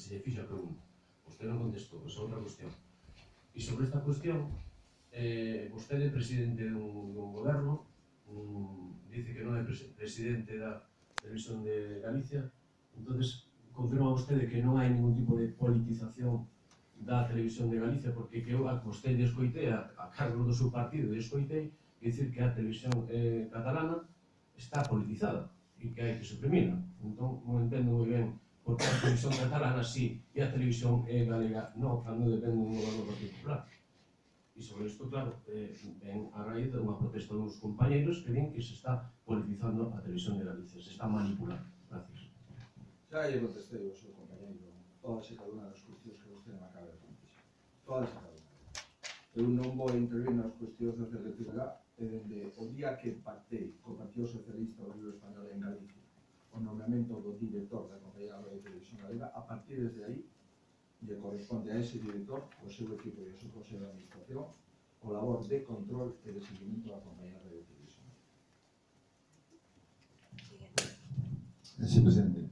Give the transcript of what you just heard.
se lle fixa a pregunta. Vostede non contestou, esa é outra cuestión. E sobre esta cuestión, vostede é presidente dun goberno, dice que non é presidente da Televisión de Galicia, entonces confirma vostede que non hai ningún tipo de politización da Televisión de Galicia, porque que eu a vostede escoitei, a cargo do seu partido escoitei, dicir que a televisión catalana está politizada e que hai que suprimila. Entón, non entendo moi ben porque a televisión catalana sí e a televisión galega non, cando depende dun goberno particular. E sobre isto, claro, ven a raíz de unha protesta dos compañeros que din que se está politizando a televisión de Galicia, se está manipulando. Gracias. Xa lle contestei ao seu compañeiro todas e cada unha das cuestións que vostede me acaba de contestar. Todas e cada unha. Eu non vou intervir nas cuestións da selectividade e dende o día que pactei co Partido Socialista Obrero Español en Galicia o nomeamento do director da Compañía de Televisión Galega, a partir desde aí lle corresponde a ese director, o seu equipo e o seu Consello de Administración, o labor de control e de seguimento da Compañía de Televisión. Sí, presidente.